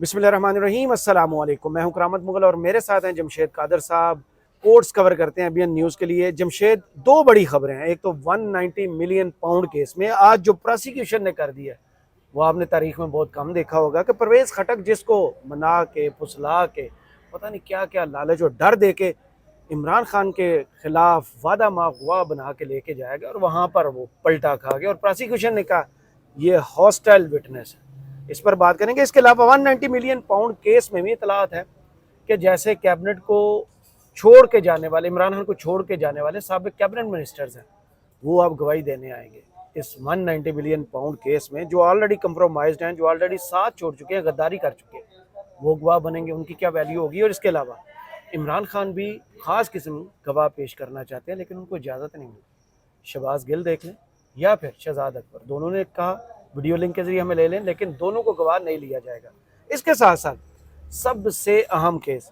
बिस्मिल्लाहिर्रहमानिर्रहीम अस्सलाम वालेकुम। मैं हूं करामत मुगल और मेरे साथ हैं जमशेद कादर साहब। कोर्ट्स कवर करते हैं बीएन न्यूज़ के लिए। जमशेद, दो बड़ी खबरें हैं। एक तो 190 मिलियन पाउंड केस में आज जो प्रोसिक्यूशन ने कर दिया, वो आपने तारीख में बहुत कम देखा होगा कि परवेज़ खटक जिसको मना के फुसला के पता नहीं क्या क्या लालच और डर दे के इमरान खान के खिलाफ वादा मागवा बना के लेके जाएगा और वहाँ पर वो पलटा खा गया और प्रोसिक्यूशन ने कहा ये हॉस्टाइल विटनेस है। इस पर बात करेंगे। इसके अलावा 190 मिलियन पाउंड केस में भी इतलात है कि जैसे कैबिनेट को छोड़ के जाने वाले, इमरान खान को छोड़ के जाने वाले साबिक कैबिनेट मिनिस्टर्स हैं, वो अब गवाही देने आएंगे इस 190 मिलियन पाउंड केस में। जो ऑलरेडी कंप्रोमाइज्ड हैं, जो ऑलरेडी साथ छोड़ चुके हैं, गद्दारी कर चुके हैं, वो गवाह बनेंगे। उनकी क्या वैल्यू होगी। और इसके अलावा इमरान खान भी ख़ास किस्म गवाह पेश करना चाहते हैं, लेकिन उनको इजाज़त नहीं मिली। शहबाज गिल देख लें या फिर शहजाद अकबर, दोनों ने कहा वीडियो लिंक के जरिए हमें ले लें, लेकिन दोनों को गवाह नहीं लिया जाएगा। इसके साथ साथ सबसे अहम केस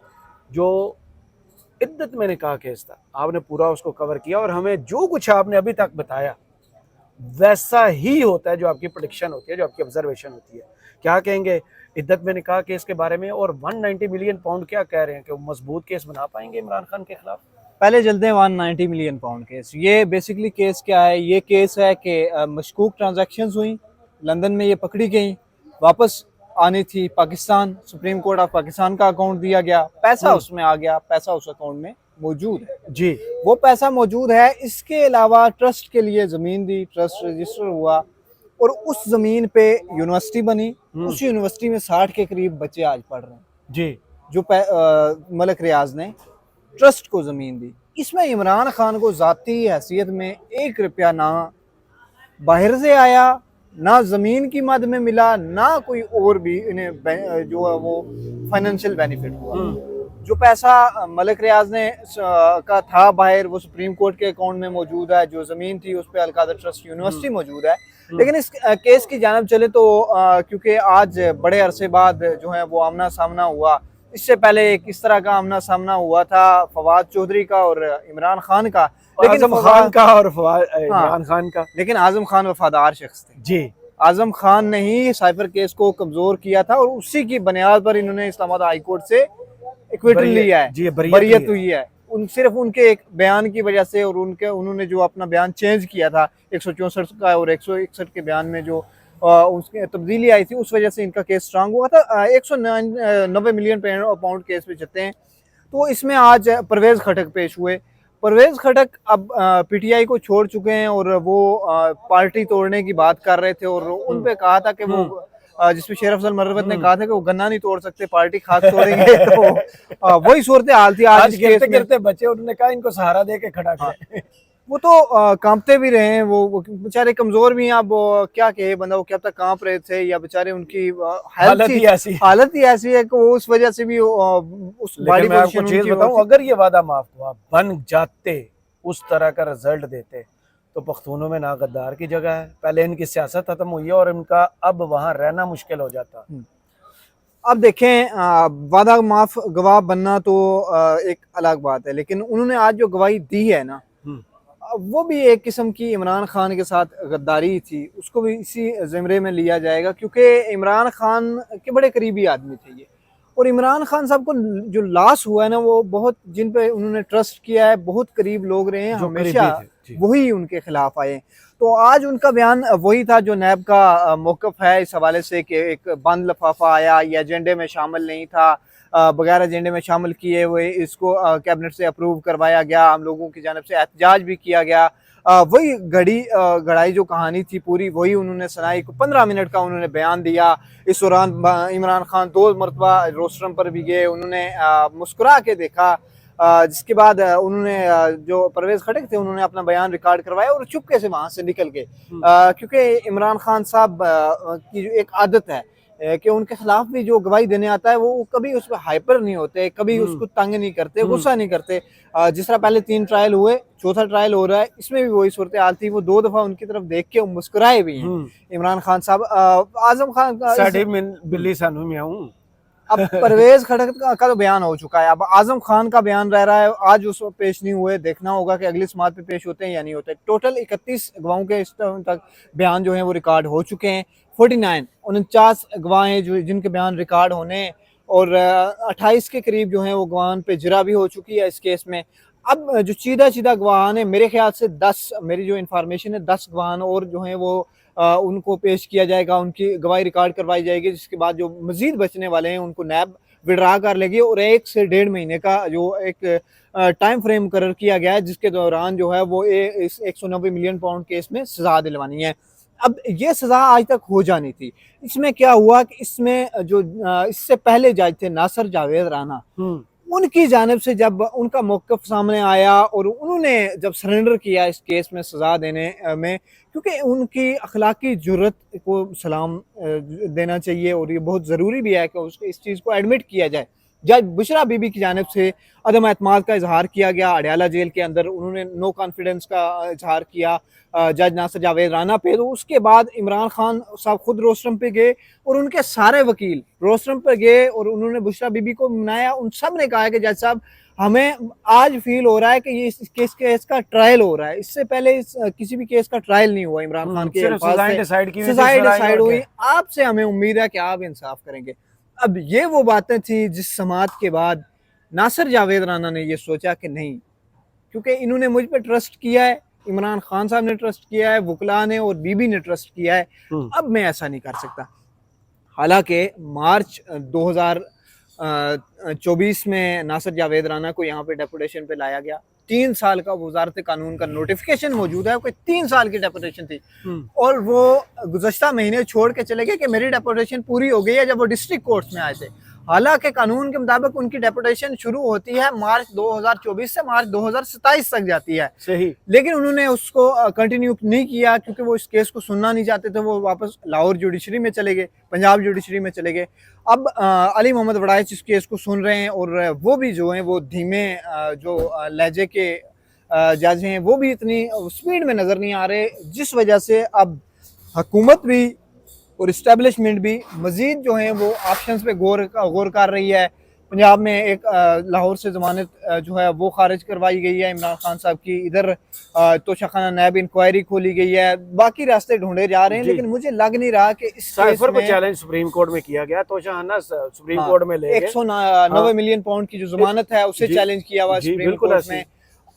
जो इद्दत में निकाह केस था, आपने पूरा उसको कवर किया और हमें जो कुछ आपने अभी तक बताया वैसा ही होता है जो आपकी प्रेडिक्शन होती है, जो आपकी ऑब्जर्वेशन होती है। क्या कहेंगे इद्दत में निकाह केस के बारे में, और 190 मिलियन पाउंड क्या कह रहे हैं कि वो मजबूत केस बना पाएंगे इमरान खान के खिलाफ? पहले चलते हैं 190 मिलियन पाउंड केस। ये बेसिकली केस क्या है? ये केस है कि मशकूक ट्रांजैक्शंस हुई, लंदन में ये पकड़ी गई, वापस आनी थी Pakistan, supreme court of Pakistan का अकाउंट दिया गया, पैसा उसमें आ गया, पैसा उस अकाउंट में मौजूद है जी, वो पैसा मौजूद है। इसके अलावा ट्रस्ट के लिए ज़मीन दी, ट्रस्ट रजिस्टर हुआ और उस ज़मीन पे यूनिवर्सिटी बनी। उस यूनिवर्सिटी में 60 के करीब बच्चे आज पढ़ रहे हैं जी, जो मलिक रियाज ने ट्रस्ट को ज़मीन दी। इसमें इमरान खान को ज़ाती हैसियत में 1 रुपया ना बाहर से आया, ना ज़मीन की मद में मिला, ना कोई और भी इन्हें जो है वो फाइनेंशियल बेनिफिट हुआ। जो पैसा मलिक रियाज ने का था बाहर, वो सुप्रीम कोर्ट के अकाउंट में मौजूद है। जो ज़मीन थी उस पर अलकादर ट्रस्ट यूनिवर्सिटी मौजूद है। लेकिन इस केस की जानब चले तो क्योंकि आज बड़े अरसे बाद जो है वो आमना सामना हुआ। इससे पहले एक इस तरह का आमना सामना हुआ था फवाद चौधरी का और इमरान खान का, लेकिन आजम खान का और इमरान खान का। लेकिन आजम खान वफादार शख्स थे जी, आजम खान ने ही साइफर केस को कमजोर किया था और उसी की बुनियाद पर इन्होंने इस्लामाबाद हाई कोर्ट से इक्विटल लिया है, जी, बरियत हुई है। सिर्फ उनके एक बयान की वजह से और उन्होंने जो अपना बयान चेंज किया था 164 का और 161 के बयान में जो उसकी तब्दीली आई थी, उस वजह से इनका केस स्ट्रांग हुआ था। 190 मिलियन पाउंड केस पे चलते हैं। तो इसमें आज परवेज़ खटक पेश हुए। परवेज़ खटक अब पीटीआई को छोड़ चुके हैं और वो पार्टी तोड़ने की बात कर रहे थे और उन पे कहा था कि वो जिसमें शेर अफजल मरवत ने कहा था कि वो गन्ना नहीं तोड़ सकते, पार्टी खाक तोड़ेंगे। तो वही सूरत हाल थी आज गिरते गिरते बचे, उन्होंने कहा इनको सहारा दे के खड़ा करें। वो तो कांपते भी रहे हैं, वो बेचारे कमजोर भी हैं। अब क्या कहे बंदा, वो क्या तक कांप रहे थे या बेचारे उनकी हालत ही ऐसी है कि वो उस वजह से भी उस बॉडी पोजीशन चीज बताऊं, अगर ये वादा माफ हुआ बन जाते, उस तरह का रिजल्ट देते, तो पख्तूनों में ना गद्दार की जगह है। पहले इनकी सियासत खत्म हुई है और इनका अब वहां रहना मुश्किल हो जाता। अब देखें, वादा माफ गवाह बनना तो एक अलग बात है, लेकिन उन्होंने आज जो गवाही दी है ना, वो भी एक किस्म की इमरान खान के साथ गद्दारी थी। उसको भी इसी ज़मरे में लिया जाएगा क्योंकि इमरान खान के बड़े करीबी आदमी थे ये। और इमरान खान साहब को जो लॉस हुआ है ना, वो बहुत, जिन पे उन्होंने ट्रस्ट किया है, बहुत करीब लोग रहे हैं, हमेशा वही उनके खिलाफ आए। तो आज उनका बयान वही था जो नैब का मौक़िफ़ है इस हवाले से कि एक बंद लिफाफा आया, ये एजेंडे में शामिल नहीं था, बगैर एजेंडे में शामिल किए हुए इसको कैबिनेट से अप्रूव करवाया गया, हम लोगों की जानिब से एहतजाज भी किया गया। वही गढ़ाई जो कहानी थी पूरी, वही उन्होंने सुनाई। 15 मिनट का उन्होंने बयान दिया। इस दौरान इमरान खान 2 मरतबा रोस्टरम पर भी गए, उन्होंने मुस्कुरा के देखा। जिसके बाद उन्होंने जो परवेज़ खटक थे उन्होंने अपना बयान रिकॉर्ड करवाया और चुपके से वहाँ से निकल गए। क्योंकि इमरान खान साहब की जो एक आदत है कि उनके खिलाफ भी जो गवाही देने आता है वो कभी उस पर हाइपर नहीं होते, कभी उसको तंग नहीं करते, गुस्सा नहीं करते। जिस तरह पहले 3 ट्रायल हुए, चौथा ट्रायल हो रहा है, इसमें भी वही सूरत हाल थी। वो 2 दफा उनकी तरफ देख के मुस्कुराए भी हैं इमरान खान साहब। आजम खान का बिल्ली सानू में आऊं अब परवेज खटक का तो बयान हो चुका है, अब आजम खान का बयान रह रहा है। आज उस वक्त पेश नहीं हुए, देखना होगा कि अगली समात पे पेश होते हैं या नहीं होते। टोटल 31 गवाहों के इस टाइम तक बयान जो है वो रिकॉर्ड हो चुके हैं। 49 गवाह हैं जो जिनके बयान रिकॉर्ड होने, और 28 के करीब जो है वो गवाह पे जरा भी हो चुकी है इस केस में। अब जो चीदा गवाह है, मेरे ख्याल से 10, मेरी जो इंफॉर्मेशन है 10 गवाह और जो है वो उनको पेश किया जाएगा, उनकी गवाही रिकॉर्ड करवाई जाएगी, जिसके बाद जो मजीद बचने वाले हैं उनको नैब विड्रा कर लेगी, और 1 से 1.5 महीने का जो एक टाइम फ्रेम मुकर्रर किया गया है, जिसके दौरान जो है वो इस 190 मिलियन पाउंड केस में सजा दिलवानी है। अब ये सजा आज तक हो जानी थी। इसमें क्या हुआ कि इसमें जो इससे पहले जज थे नासिर जावेद राना, उनकी जानिब से जब उनका मौक़िफ़ सामने आया और उन्होंने जब सरेंडर किया इस केस में सज़ा देने में, क्योंकि उनकी अखलाकी जुर्रत को सलाम देना चाहिए, और ये बहुत ज़रूरी भी है कि उसको इस चीज़ को एडमिट किया जाए। जज बुशरा बीबी की जानिब से अदम एतमाद का इजहार किया गया अडयाला जेल के अंदर, उन्होंने नो कॉन्फिडेंस का इजहार किया जज नासिर जावेद राना पे। तो उसके बाद इमरान खान साहब खुद रोस्टरम पे गए और उनके सारे वकील रोस्टरम पे गए और उन्होंने बुशरा बीबी को मनाया। उन सब ने कहा कि जज साहब, हमें आज फील हो रहा है कि ये इस केस का ट्रायल हो रहा है, इससे पहले किसी भी केस का ट्रायल नहीं हुआ इमरान खान के सजाएं डिसाइड हुई, आपसे हमें उम्मीद है कि आप इंसाफ करेंगे। अब ये वो बातें थी जिस समात के बाद नासिर जावेद राना ने ये सोचा कि नहीं, क्योंकि इन्होंने मुझ पर ट्रस्ट किया है, इमरान खान साहब ने ट्रस्ट किया है, वकला ने और बीबी ने ट्रस्ट किया है, अब मैं ऐसा नहीं कर सकता। हालांकि मार्च 2024 में नासिर जावेद राना को यहाँ पे डेपुटेशन पे लाया गया। 3 साल का वजारत कानून का नोटिफिकेशन मौजूद है, कोई 3 साल की डेपुटेशन थी, और वो गुज़श्ता महीने छोड़ के चले गए कि मेरी डेपुटेशन पूरी हो गई है, जब वो डिस्ट्रिक्ट कोर्ट्स में आए थे। हालांकि कानून के मुताबिक उनकी डेपुटेशन शुरू होती है मार्च 2024 से मार्च 2027 तक जाती है, सही, लेकिन उन्होंने उसको कंटिन्यू नहीं किया, क्योंकि वो इस केस को सुनना नहीं चाहते थे। वो वापस लाहौर जुडिशरी में चले गए, पंजाब जुडिशरी में चले गए। अब अली मोहम्मद वड़ाइच इस केस को सुन रहे हैं, और वो भी जो हैं वो धीमे जो लहजे के जज हैं वो भी इतनी स्पीड में नज़र नहीं आ रहे, जिस वजह से अब हुकूमत भी और इस्टेब्लिशमेंट भी मजीद जो है वो ऑप्शंस पे गौर कर रही है। पंजाब में एक लाहौर से ज़मानत जो है वो खारिज करवाई गई है इमरान खान साहब की, इधर तोशाखाना नैब इंक्वायरी खोली गई है, बाकी रास्ते ढूंढे जा रहे हैं, लेकिन मुझे लग नहीं रहा कि इस साइफर पर चैलेंज सुप्रीम कोर्ट में किया गया। तोशाखाना सुप्रीम कोर्ट में ले 190 मिलियन पाउंड की जो जमानत है उसे चैलेंज किया हुआ सुप्रीम कोर्ट में।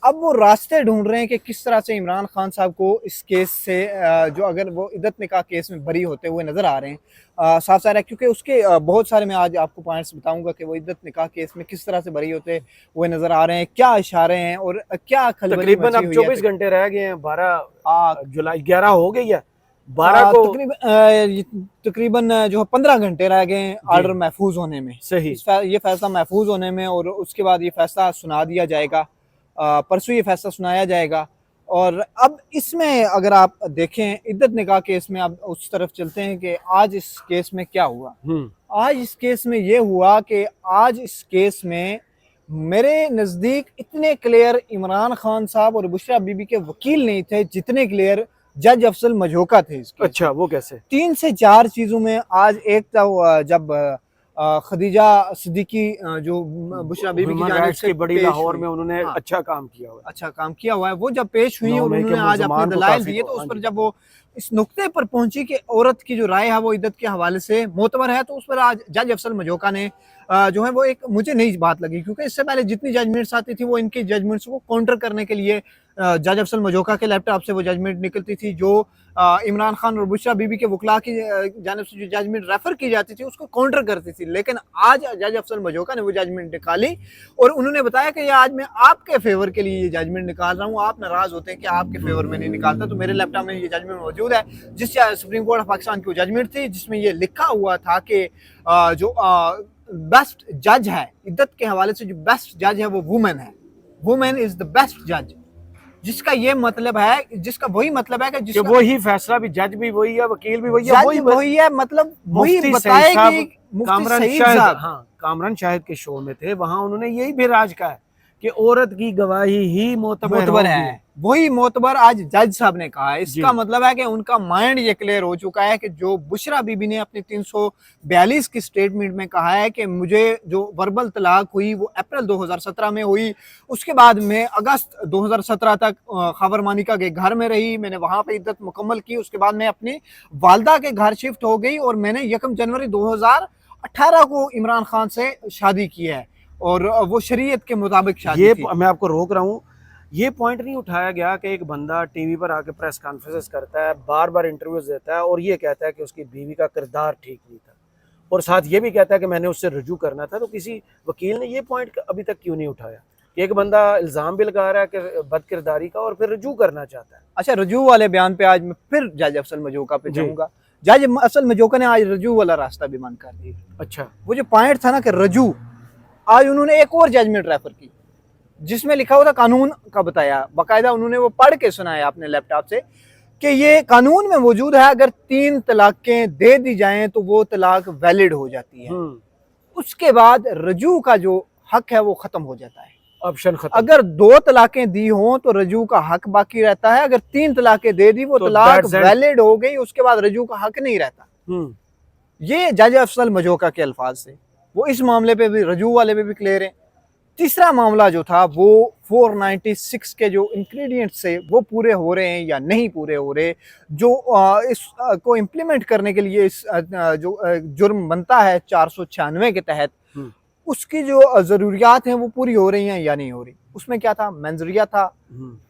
अब वो रास्ते ढूंढ रहे हैं कि किस तरह से इमरान खान साहब को इस केस से जो अगर वो इद्दत निकाह केस में बरी होते हुए नजर आ रहे हैं, साफ साफ है, क्योंकि उसके बहुत सारे मैं आज आपको पॉइंट्स बताऊंगा कि वो इद्दत निकाह केस में किस तरह से बरी होते हुए नजर आ रहे हैं, क्या इशारे हैं और क्या तकरीबन अब 24 घंटे रह गए हैं, 12 जुलाई 11 हो गई है, 12 को तकरीबन जो 15 घंटे रह गए हैं आर्डर महफूज होने में, सही, ये फैसला महफूज होने में, और उसके बाद ये फैसला सुना दिया जाएगा, परसों ये फैसला सुनाया जाएगा। और अब इसमें अगर आप देखें इद्दत निकाह केस में, अब उस तरफ चलते हैं कि आज इस केस में क्या हुआ। आज इस केस में ये हुआ कि आज इस केस में मेरे नज़दीक इतने क्लियर इमरान खान साहब और बुशरा बीबी के वकील नहीं थे जितने क्लियर जज अफजल मजोका थे। अच्छा, वो कैसे? 3 से 4 चीज़ों में आज एक था जब खदीजा सिद्दीकी जो बुशरा बीबी की जानिब से बड़ी लाहौर में उन्होंने अच्छा काम किया हुआ है, वो जब पेश हुई और उन्होंने आज अपने दलाइल दिए, तो उस पर जब वो इस नुक्ते पर पहुंची कि औरत की जो राय है वो इद्दत के हवाले से मोतबर है, तो उस पर आज जज अफजल मजोका ने जो है वो एक मुझे नई बात लगी, क्योंकि इससे पहले जितनी जजमेंट्स आती थी वो इनकी जजमेंट्स को काउंटर करने के लिए जज अफजल मजोका के लैपटॉप से वो जजमेंट निकलती थी, जो इमरान खान और बुशरा बीबी के वकला की जानिब से जो जजमेंट रेफर की जाती थी उसको काउंटर करती थी। लेकिन आज जज अफजल मजोका ने वो जजमेंट निकाली और उन्होंने बताया कि ये आज मैं आपके फेवर के लिए ये जजमेंट निकाल रहा हूँ, आप नाराज होते हैं कि आपके फेवर में नहीं निकालता, तो मेरे लैपटॉप में ये जजमेंट मौजूद है, जिस सुप्रीम कोर्ट ऑफ पाकिस्तान की जजमेंट थी, जिसमें ये लिखा हुआ था कि जो बेस्ट जज है इद्दत के हवाले से, जो बेस्ट जज है वो वुमेन है, वुमेन इज द बेस्ट जज, जिसका ये मतलब है, जिसका वही मतलब है कि वही फैसला भी, जज भी वही है, वकील भी वही है, वही है, मतलब वही बताएगी। कामरान शाहिद के शो में थे, वहां उन्होंने यही भी राज कहा है कि औरत की गवाही ही मोतबर मोतबर होगी। है, वही मोतबर आज जज साहब ने कहा है। इसका जी। मतलब है कि उनका माइंड ये क्लियर हो चुका है कि जो बुशरा बीबी ने अपनी 342 की स्टेटमेंट में कहा है कि मुझे जो वर्बल तलाक हुई वो अप्रैल 2017 में हुई, उसके बाद मैं अगस्त 2017 तक खबर मानिका के घर में रही, मैंने वहां पे इद्दत मुकम्मल की, उसके बाद मैं अपनी वालदा के घर शिफ्ट हो गई और मैंने 1 जनवरी 2018 को इमरान खान से शादी की है और वो शरीयत के मुताबिक शादी ये थी। मैं आपको रोक रहा हूँ, ये पॉइंट नहीं उठाया गया कि एक बंदा टीवी पर आके प्रेस कॉन्फ्रेंस करता है, बार बार इंटरव्यूज देता है और ये कहता है कि उसकी बीवी का किरदार ठीक नहीं था, और साथ ये भी कहता है कि मैंने उससे रजू करना था। तो किसी वकील ने ये पॉइंट अभी तक क्यों नहीं उठाया कि एक बंदा इल्ज़ाम भी लगा रहा है कि बद किरदारी का और फिर रजू करना चाहता है। अच्छा, रजू वाले बयान पे आज मैं फिर जज अफसल मजोका पे जी। जाऊंगा। जज अफसल मजोका ने आज रजू वाला रास्ता भी बंद कर दिया। अच्छा। वो जो पॉइंट था ना कि रजू, आज उन्होंने एक और जजमेंट रेफर की जिसमें लिखा हुआ था कानून का, बताया बाकायदा उन्होंने वो पढ़ के सुनाया अपने लैपटॉप से कि ये कानून में मौजूद है, अगर 3 तलाकें दे दी जाएं तो वो तलाक वैलिड हो जाती है। उसके बाद रजू का जो हक है वो खत्म हो जाता है। ऑप्शन खत्म। अगर 2 तलाकें दी हों तो रजू का हक बाकी रहता है, अगर 3 तलाकें दे दी वो तो तलाक that's it। वैलिड हो गई, उसके बाद रजू का हक नहीं रहता। ये जज अफसल मजोका के अल्फाज से, वो इस मामले पे भी रजू वाले पे भी क्लियर है। तीसरा मामला जो था वो 496 के जो इंग्रेडिएंट्स से वो पूरे हो रहे हैं या नहीं पूरे हो रहे, जो इस को इम्प्लीमेंट करने के लिए इस जो जुर्म बनता है 496 के तहत, उसकी जो ज़रूरियात हैं वो पूरी हो रही हैं या नहीं हो रही। उसमें क्या था, मंजरिया था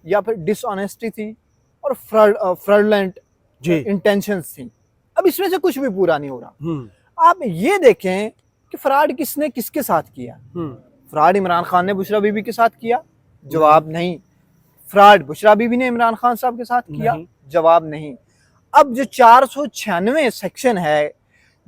या फिर डिसऑनेस्टी थी और फ्रॉडलेंट इंटेंशंस थी। अब इसमें से कुछ भी पूरा नहीं हो रहा। आप ये देखें कि फ्रॉड किसने किसके साथ किया। फ्रॉड इमरान खान ने बुशरा बीबी के साथ किया, जवाब नहीं। फ्रॉड बुशरा बीबी ने इमरान खान साहब के साथ किया, जवाब नहीं। अब जो 496 सेक्शन है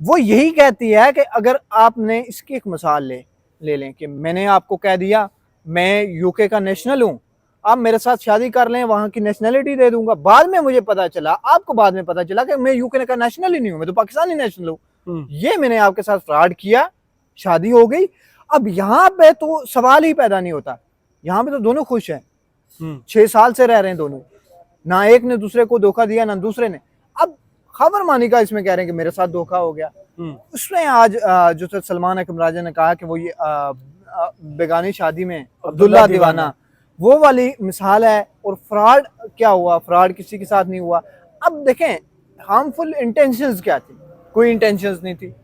वो यही कहती है कि अगर आपने, इसकी एक मिसाल ले लें कि मैंने आपको कह दिया मैं यूके का नेशनल हूँ, आप मेरे साथ शादी कर लें, वहाँ की नेशनलिटी दे दूंगा। बाद में मुझे पता चला, आपको बाद में पता चला कि मैं यूके का नेशनल ही नहीं हूँ, मैं तो पाकिस्तानी नेशनल हूँ। ये मैंने आपके साथ फ्रॉड किया, शादी हो गई। अब यहाँ पे तो सवाल ही पैदा नहीं होता, यहाँ पे तो दोनों खुश हैं, 6 साल से रह रहे हैं दोनों, ना एक ने दूसरे को धोखा दिया ना दूसरे ने। अब खबर मानिका इसमें कह रहे हैं कि मेरे साथ धोखा हो गया। उसमें आज जो सलमान अकरम राजा ने कहा कि वो ये बेगानी शादी में अब्दुल्ला दीवाना, वो वाली मिसाल है। और फ्रॉड क्या हुआ, फ्रॉड किसी के साथ नहीं हुआ। अब देखें हार्मफुल इंटेंशंस क्या थी, कोई इंटेंशंस नहीं थी।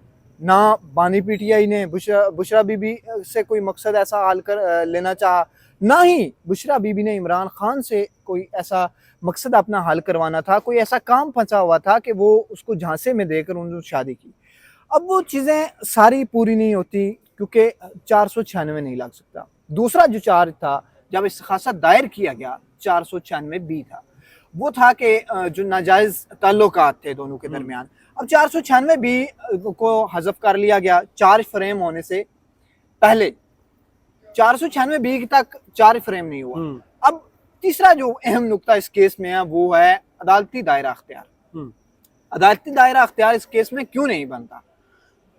ना बानी पीटीआई ने बुशरा बीबी से कोई मकसद ऐसा हाल कर लेना चाहा, ना ही बुशरा बीबी ने इमरान खान से कोई ऐसा मकसद अपना हल करवाना था, कोई ऐसा काम फंसा हुआ था कि वो उसको झांसे में देकर उन्होंने शादी की। अब वो चीज़ें सारी पूरी नहीं होती क्योंकि 496 नहीं लग सकता। दूसरा जो चार्ज था जब इस्तिग़ासा दायर किया गया 496B था, वो था कि जो नाजायज़ ताल्लुकात थे दोनों के दरमियान। अब 496B को हज़फ कर लिया गया चार्ज फ्रेम होने से पहले, 496B तक चार्ज फ्रेम नहीं हुआ। अब तीसरा जो अहम नुक्ता इस केस में है वो है अदालती दायरा अख्तियार। अदालती दायरा अख्तियार इस केस में क्यों नहीं बनता।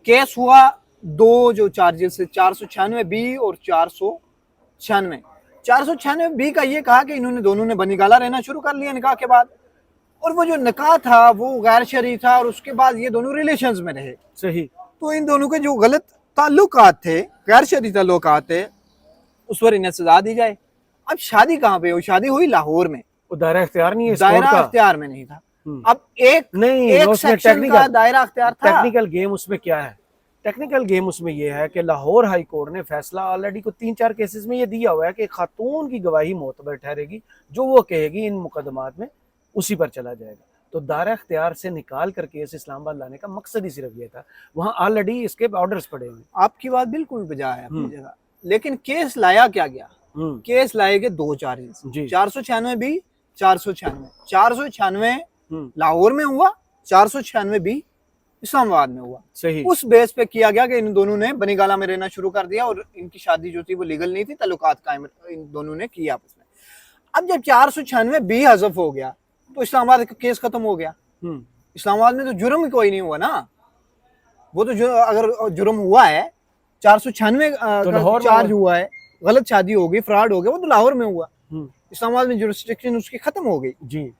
केस हुआ 2 जो चार्जेस है, 496B और 496। 496B का ये कहा कि इन्होंने दोनों ने बनीगाला रहना शुरू कर लिया निकाह के बाद, और वो जो निकाह था वो गैर शरई था, और उसके बाद ये दोनों रिलेशंस में रहे। सही। तो इन दोनों के जो गलत ताल्लुकात थे, गैर शरई ताल्लुकात थे, उस पर इन्हें सजा दी जाए। अब शादी कहाँ पे हुई, शादी हुई लाहौर में, वो दायरा इख्तियार नहीं है, दायरा अख्तियार में नहीं था। अब एक सेक्शन का दायरा अख्तियार था। टेक्निकल गेम उसमें क्या है, टेक्निकल गेम उसमें यह है कि लाहौर हाई कोर्ट ने फैसला ऑलरेडी को 3-4 केसेस में ये दिया हुआ है कि खातून की गवाही मोतबर ठहरेगी, जो वो कहेगी इन मुकदमात में उसी पर चला जाएगा। तो दायरा इख्तियार से निकाल कर केस इस्लामाबाद लाने का मकसद ही सिर्फ ये था, वहाँ ऑलरेडी इसके ऑर्डर्स पड़े हुए। आपकी बात बिल्कुल बजा है अपनी जगह, लेकिन केस लाया क्या गया, केस लाए गए 2 चार्जेस, 496B 496। 496 लाहौर में हुआ, 496B इस्लामाबाद में हुआ। सही। उस बेस पे किया गया कि इन दोनों ने बनीगाला में रहना शुरू कर दिया और इनकी शादी जो थी वो लीगल नहीं थी, ताल्लुकात कायम इन दोनों ने किया आपस में। अब जब 496B हज़फ हो गया तो इस्लामाबाद का केस खत्म हो गया। इस्लामाबाद में तो जुर्म ही कोई नहीं हुआ ना, वो तो अगर जुर्म हुआ है 496 का चार्ज हुआ है गलत शादी हो गई, फ्रॉड हो गया, वो तो लाहौर में हुआ, हम्म, इस्लामाबाद में जुरिस्डिक्शन उसकी खत्म हो गई। जी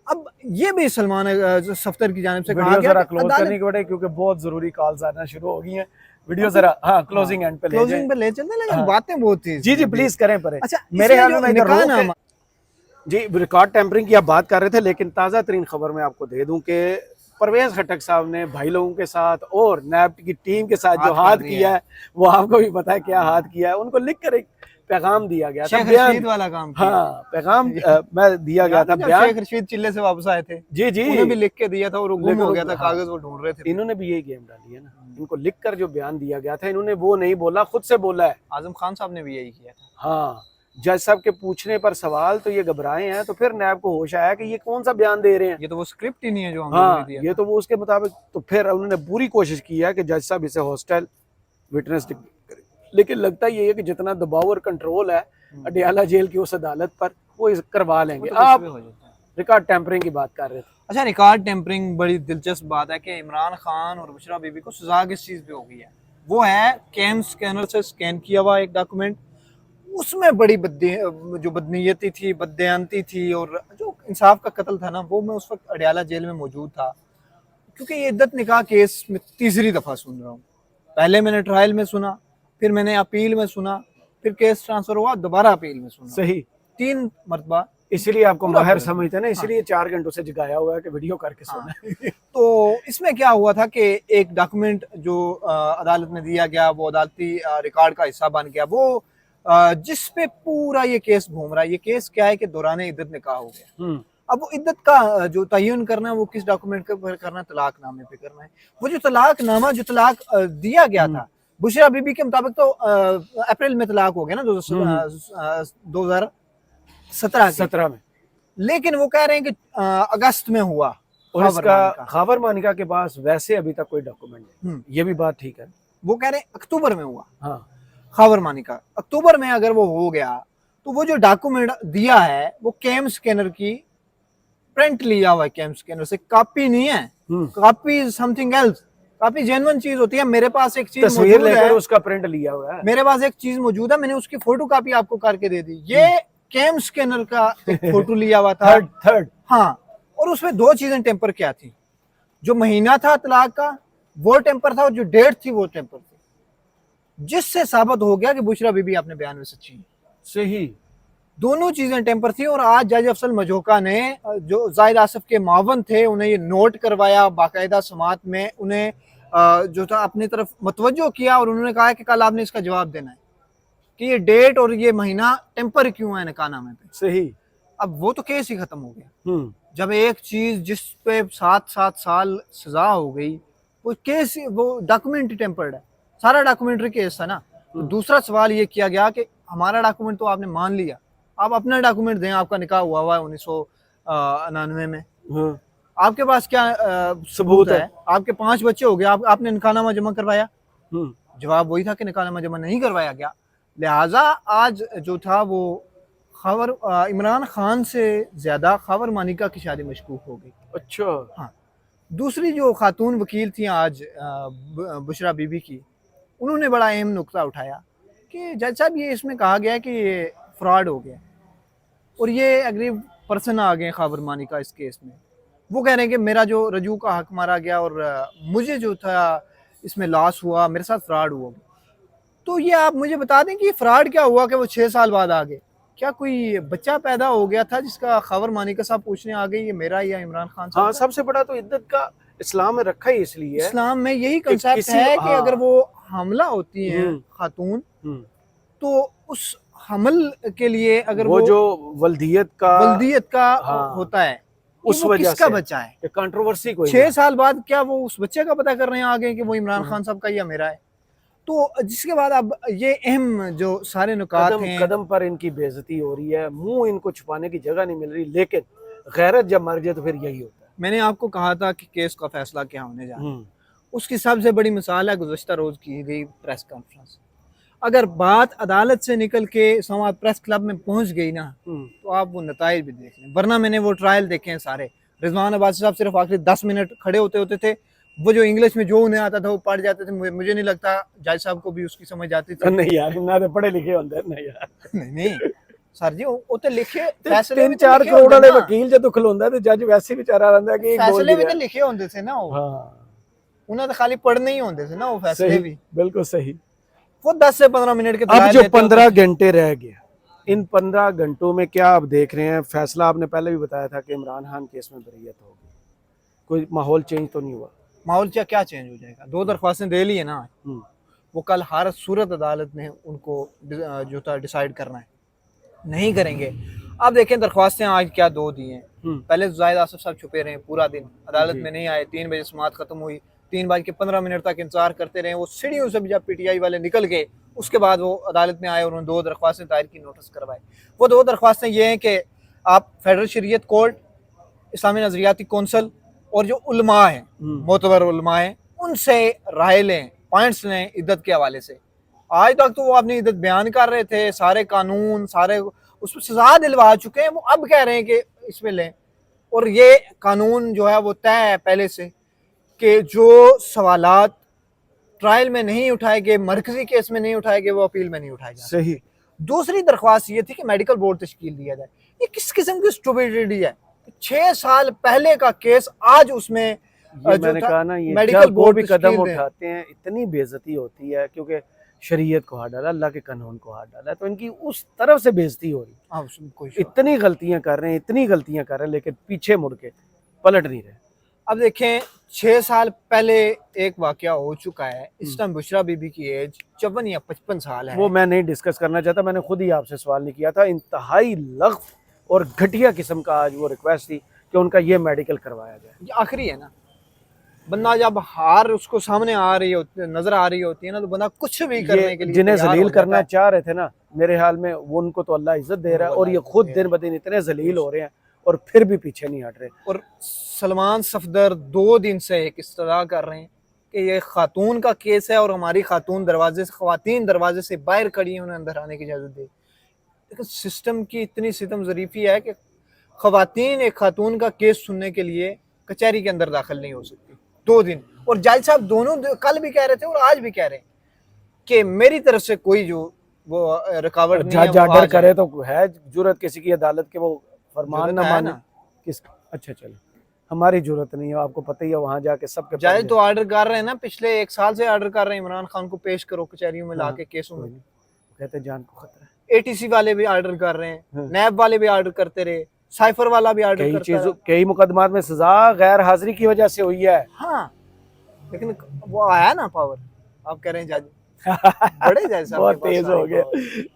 अब ये भी सलमान सफ्तर की जानिब से कहा वीडियो गया जरा कि क्लोज अदालत करने के बड़े, क्योंकि बहुत जरूरी कॉल्स आना शुरू हो गई हैं। वीडियो जरा हाँ क्लोजिंग एंड पे ले जाएं। क्लोजिंग पे ले चलते हैं, लेकिन हाँ। बातें बहुत थी जी जी इसमें भी। प्लीज करें पर। अच्छा, मेरे इसमें ख्याल जो में मैं इधर निकाह रोक नामा, जी रिकॉर्ड टेम्परिंग की आप बात कर रहे थे, लेकिन ताज़ा तरीन खबर मैं आपको दे दूं कि परवेज खटक साहब ने भाई लोगों के साथ और नैब की टीम के साथ जो हाथ हाथ कर दिया किया है, वो आपको भी पता है क्या हाथ किया है। उनको लिख कर एक पैगाम दिया गया था, शेख बयान। रशीद वाला काम किया। हाँ पैगाम मैं दिया गया था जब बयान। शेख रशीद चिल्ले से वापस आए थे, जी जी उन्हें भी लिख के दिया था और वो गुम लेकिन हो गया था, हाँ, कागज वो ढूंढ रहे थे। इन्होंने भी यही गेम डाली है ना, इनको लिख कर जो बयान दिया गया था, इन्होंने वो नहीं बोला, खुद से बोला है। आजम खान साहब ने भी यही किया था। हाँ जज साहब के पूछने पर सवाल तो ये घबराए हैं, तो फिर नैब को होश आया कि ये कौन सा बयान दे रहे हैं। ये तो वो स्क्रिप्ट ही नहीं है जो हम हाँ ने दिया ये था। तो वो उसके मुताबिक, तो फिर उन्होंने पूरी कोशिश की है कि जज साहब इसे हॉस्टाइल विटनेस डिक्लेयर करें, लेकिन लगता ये है कि जितना दबाव और कंट्रोल है अडियाला जेल की उस अदालत पर, वो करवा लेंगे। वो तो कुछ आप भी हो जाता है। रिकॉर्ड टेम्परिंग की बात कर रहे थे। अच्छा, रिकॉर्ड टेम्परिंग बड़ी दिलचस्प बात है कि इमरान खान और बुशरा बीबी को सजा किस चीज पे हो गई है। वो है कैम स्कैनर से स्कैन किया हुआ एक डॉक्यूमेंट, उसमें बड़ी जो बदनीयती थी, बददयानती थी और जो इंसाफ का कत्ल था ना, वो मैं उस वक्त अडियाला जेल में मौजूद था, क्योंकि ये इद्दत निकाह केस में तीसरी दफा सुन रहा हूँ। पहले मैंने ट्रायल में सुना, फिर मैंने अपील में सुना, फिर केस ट्रांसफर हुआ, दोबारा अपील में सुना, सही 3 मरतबा। इसलिए आपको पूरा माहिर पूरा। समझते हैं ना, इसलिए 4 घंटों से जगाया हुआ है कि वीडियो करके सोना है। तो इसमें क्या हुआ था कि एक डॉक्यूमेंट जो अदालत में दिया गया, वो अदालती रिकॉर्ड का हिस्सा बन गया, वो जिस पे पूरा ये केस घूम रहा है। ये केस क्या है कि दौरान इद्दत निकाह हो गया। अब वो इद्दत का जो तयन करना है वो किस डॉक्यूमेंट के पर करना है, तलाकनामे पे करना है। वो जो तलाकनामा, जो तलाक दिया गया था बुशरा बीबी के मुताबिक, तो अप्रैल में तलाक हो गया ना 2017 में, लेकिन वो कह रहे हैं कि अगस्त में हुआ। और इसका खावर मानिका के पास वैसे अभी तक कोई डॉक्यूमेंट नहीं। ये भी बात ठीक है। वो कह रहे हैं अक्टूबर में हुआ। हाँ खावर मानिका अक्टूबर में अगर वो हो गया, तो वो जो डॉक्यूमेंट दिया है वो कैम स्कैनर की प्रिंट लिया हुआ है, कैम स्कैनर से, कॉपी नहीं है। Copy something else, copy genuine चीज होती है। मेरे पास एक चीज तस्वीर लेकर उसका प्रिंट लिया हुआ है। मेरे पास एक चीज मौजूद है, मैंने उसकी फोटो कॉपी आपको करके दे दी। ये कैम स्कैनर का एक फोटो लिया हुआ था, थर्ड। हाँ, और उसमें 2 चीजें टेम्पर क्या थी, जो महीना था तलाक का वो टेम्पर था, और जो डेट थी वो टेम्पर थी, जिससे साबित हो गया कि बुशरा बीबी अपने बयान में सच्ची है। सही, दोनों चीजें टेम्पर थी। और आज जज अफसल मजोका ने, जो जाहिद आसिफ के मावन थे, उन्हें ये नोट करवाया बाकायदा समात में, उन्हें जो था अपनी तरफ मतवज्जो किया, और उन्होंने कहा कि कल आपने इसका जवाब देना है कि ये डेट और ये महीना टेम्पर क्यों है निकाहनामे पे। सही। अब वो तो केस ही खत्म हो गया। जब एक चीज जिस पे 7 साल सजा हो गई, वो केस, वो डॉक्यूमेंट टेम्पर्ड है, सारा डॉक्यूमेंट्री केस था ना। तो दूसरा सवाल ये किया गया कि हमारा डॉक्यूमेंट तो आपने मान लिया, आप अपना डॉक्यूमेंट दें, आपका निकाह हुआ है 1999 में, आपके पास क्या सबूत है? आपके 5 बच्चे हो गए, आपने निकाहनामा जमा करवाया? जवाब वही था कि निकाहनामा जमा नहीं करवाया गया। लिहाजा आज जो था वो खावर इमरान खान से ज्यादा खावर मानिका की शादी मशकूक हो गई। अच्छा। हाँ, दूसरी जो खातून वकील थी आज बुशरा बीबी की, उन्होंने बड़ा अहम नुक्ता उठाया कि जज साहब ये इसमें कहा गया है कि ये फ्रॉड हो गया, और ये एग्रीव पर्सन आ गए खावर मानिका इस केस में। वो कह रहे हैं कि मेरा जो रजू का हक मारा गया और मुझे जो था इसमें लॉस हुआ, मेरे साथ फ्रॉड हुआ। तो ये आप मुझे बता दें कि फ्रॉड क्या हुआ कि वो 6 साल बाद आ गए? क्या कोई बच्चा पैदा हो गया था जिसका खावर मानिका साहब पूछने आ गई ये मेरा या इमरान खान साहब? हाँ, सबसे बड़ा तो इद्दत का इस्लाम में रखा ही इसलिए है, इस्लाम में यही कंसेप्ट है कि अगर वो हमला होती है खातून, तो उस हमल के लिए अगर वो जो वल्दियत का होता है, उस वजह से बच्चा है, कंट्रोवर्सी कोई 6 साल बाद क्या वो उस बच्चे का पता कर रहे हैं आगे कि वो इमरान खान साहब का या मेरा है? तो जिसके बाद अब ये अहम जो सारे नुकात हैं, कदम पर इनकी बेइज्जती हो रही है, मुंह इनको छुपाने की जगह नहीं मिल रही, लेकिन गैरत जब मर जाए तो फिर यही होता है। मैंने आपको कहा था कि केस का फैसला क्या होने जा रहा है, उसकी सबसे बड़ी मिसाल है गुज़श्ता रोज की गई प्रेस कॉन्फ्रेंस। अगर बात अदालत से निकल के इस्लामाबाद प्रेस क्लब में पहुंच गई ना, तो आप वो नताइज भी देख लें। वरना मैंने वो ट्रायल देखे हैं सारे, रिजवान अब्बासी साहब सिर्फ आखिरी 10 मिनट खड़े होते थे, वो जो इंग्लिश में जो उन्हें आता था वो पढ़ जाते थे। मुझे नहीं लगता जज साहब को भी उसकी समझ आती थी। नहीं यार, ना तो पढ़े लिखे होंगे ना यार। नहीं सर जी, वो तो लिखे फैसले 3-4 करोड़ वाले वकील जो खलोंदा ते जज वैसे बेचारा रहंदा कि एक बोल फैसले भी दिया। तो लिखे होंदे थे ना वो। हाँ उन्हें तो खाली पढ़ने ही होंदे थे ना वो फैसले सही, भी। बिल्कुल सही। वो 10 से 15 मिनट के अब दलाइल जो लेते होते 15 थे। घंटे रह गए, इन 15 घंटों में क्या आप देख रहे हैं? फैसला आपने पहले भी बताया था कि इमरान खान केस में बरीयत होगी, कोई माहौल चेंज तो नहीं हुआ? माहौल क्या चेंज हो जाएगा? 2 दरख्वास्तें दे ली है ना, वो कल हर सूरत अदालत में उनको जो था डिसाइड करना है, नहीं करेंगे। अब देखें दरख्वास्तें आज क्या 2 दी हैं। पहले जाहिद आसिफ साहब छुपे रहे पूरा दिन, अदालत में नहीं आए, 3 बजे समाअत खत्म हुई, 3:15 तक इंतजार करते रहे। वो सीढ़ियों से भी जब पीटीआई वाले निकल गए उसके बाद वो अदालत में आए और उन्होंने 2 दरख्वास्तें दायर की, नोटिस करवाए। वो 2 दरख्वास्तें ये हैं कि आप फेडरल शरीयत कोर्ट, इस्लामी नजरियाती कौंसल और जो उलमा हैं, मोतबर उलमा हैं, उनसे राय लें, पॉइंट्स लें इद्दत के हवाले से। आज तक तो वो अपनी इद्दत बयान कर रहे थे, सारे कानून सारे उसमें सजा दिलवा चुके हैं, वो अब कह रहे हैं कि इसमें लें। और ये कानून जो है वो तय है पहले से कि जो सवालात ट्रायल में नहीं उठाए गए, मरकजी केस में नहीं उठाए गए, वो अपील में नहीं उठाए जाए। सही। दूसरी दरख्वास्त ये थी कि मेडिकल बोर्ड तश्कील दिया जाए। ये किस किस्म की स्टूपिडिटी है? 6 साल पहले का केस आज उसमें ये मैंने कहा ना, ये मेडिकल बोर्ड भी कदम तश्कील दें। उठाते हैं इतनी बेइज्जती होती है, क्योंकि शरीयत को हाथ डाला, अल्लाह के कानून को हाथ डाला, तो इनकी उस तरफ से बेइज्जती हो रही है। हाँ, उसमें कोई इतनी गलतियां कर रहे हैं, इतनी गलतियां कर रहे हैं, लेकिन पीछे मुड़ के पलट नहीं रहे। अब देखें 6 साल पहले एक वाकया हो चुका है। इस टाइम बुशरा बीबी की एज 54 या 55 साल है। वो मैं नहीं डिस्कस करना चाहता, मैंने खुद ही आपसे सवाल नहीं किया था। इंतहाई लग़्व और घटिया किस्म का आज वो रिक्वेस्ट थी कि उनका ये मेडिकल करवाया जाए। ये आखिरी है ना, बंदा जब हार उसको सामने आ रही होती, नजर आ रही होती है ना, तो बंदा कुछ भी करने के लिए जिन्हें तैयार जलील हो जाता करना है। चाह रहे थे ना, मेरे हाल में वो उनको तो अल्लाह इज्जत दे रहा है, और ये खुद दिन ब दिन इतने जलील हो रहे हैं और फिर भी पीछे नहीं हट रहे। और सलमान सफदर 2 दिन से एक इस्तदा कर रहे हैं कि ये खातून का केस है और हमारी खातून खवातीन दरवाजे से बाहर खड़ी है, उन्हें अंदर आने की इजाजत दी। लेकिन सिस्टम की इतनी सितम ज़रीफ़ी है कि खवातीन एक खातून का केस सुनने के लिए कचहरी के अंदर दाखिल नहीं हो सकती 2 दिन। और जज साहब दोनों कल भी कह रहे थे और आज भी कह रहे हैं कि मेरी तरफ से कोई जो वो रुकावट नहीं है। जज ऑर्डर करे तो है जुर्रत किसी की अदालत के वो फरमान ना माने किस? अच्छा चलो, हमारी जरूरत नहीं है, आपको पता ही है वहां जाके सबके जज तो ऑर्डर कर रहे हैं ना, पिछले 1 साल से ऑर्डर कर रहे हैं इमरान खान को पेश करो कचहरियों में लाके केसों में। कहते जान को खतरा है। एटीसी वाले भी ऑर्डर कर रहे हैं, नैब वाले भी ऑर्डर करते रहे, साइफर वाला भी ऑर्डर करता है। कई मुकदमात में सजा गैर हाजिरी की वजह से हुई है। हाँ, लेकिन वो आया ना पावर। आप कह रहे हैं जज बड़े जज साहब बहुत तेज हो गए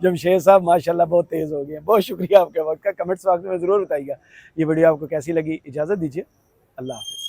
जमशेद साहब, माशाल्लाह बहुत तेज हो गए। बहुत शुक्रिया आपके वक्त का। कमेंट्स बॉक्स में जरूर बताइएगा ये वीडियो आपको कैसी लगी। इजाजत दीजिए, अल्लाह हाफिज।